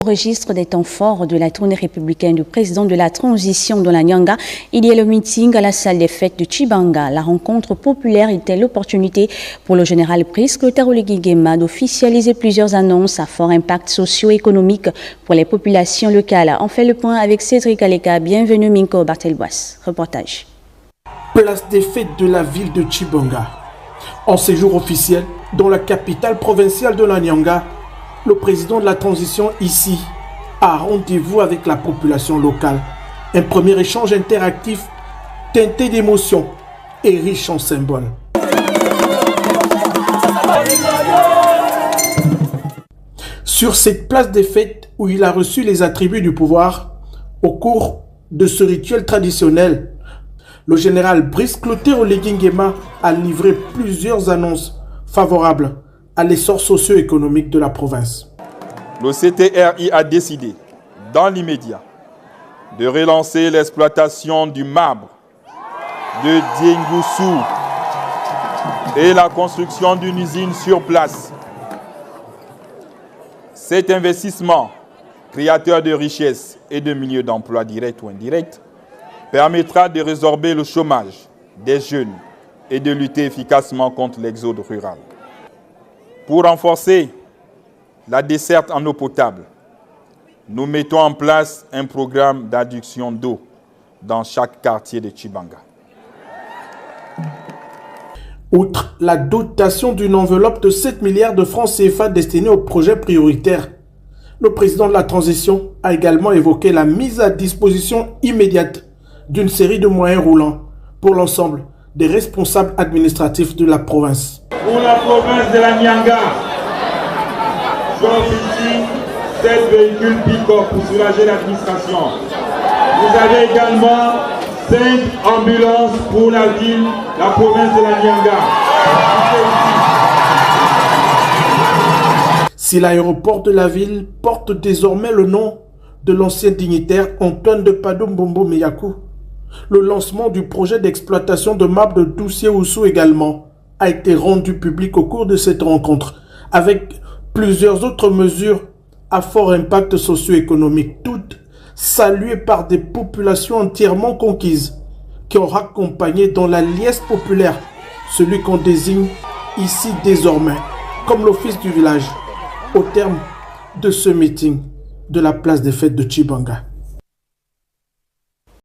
Au registre des temps forts de la tournée républicaine du président de la transition de la Nyanga, il y a le meeting à la salle des fêtes de Tshibanga. La rencontre populaire était l'opportunité pour le général Brice Clotaire Oligui Nguema d'officialiser plusieurs annonces à fort impact socio-économique pour les populations locales. On fait le point avec Cédric Aleka. Bienvenue Minko Barthelbois. Reportage. Place des fêtes de la ville de Tshibanga. En séjour officiel dans la capitale provinciale de la Nyanga, le président de la transition ici a rendez-vous avec la population locale. Un premier échange interactif teinté d'émotions et riche en symboles. Sur cette place des fêtes où il a reçu les attributs du pouvoir, au cours de ce rituel traditionnel, le général Brice Clotaire Oligui Nguema a livré plusieurs annonces favorables à l'essor socio-économique de la province. Le CTRI a décidé, dans l'immédiat, de relancer l'exploitation du marbre de Diengussou et la construction d'une usine sur place. Cet investissement, créateur de richesses et de milieux d'emploi directs ou indirects, permettra de résorber le chômage des jeunes et de lutter efficacement contre l'exode rural. Pour renforcer la desserte en eau potable, nous mettons en place un programme d'adduction d'eau dans chaque quartier de Tshibanga. Outre la dotation d'une enveloppe de 7 milliards de francs CFA destinée aux projets prioritaires, le président de la transition a également évoqué la mise à disposition immédiate d'une série de moyens roulants pour l'ensemble des responsables administratifs de la province. Pour la province de la Nyanga, j'offre ici 7 véhicules pick-up pour soulager l'administration. Vous avez également 5 ambulances pour la ville, la province de la Nyanga. Si l'aéroport de la ville porte désormais le nom de l'ancien dignitaire Antoine de Padombo Meyakou, le lancement du projet d'exploitation de marbre de Doussier-Oussou également a été rendu public au cours de cette rencontre, avec plusieurs autres mesures à fort impact socio-économique, toutes saluées par des populations entièrement conquises, qui ont raccompagné dans la liesse populaire celui qu'on désigne ici désormais comme l'office du village, au terme de ce meeting de la place des fêtes de Tshibanga.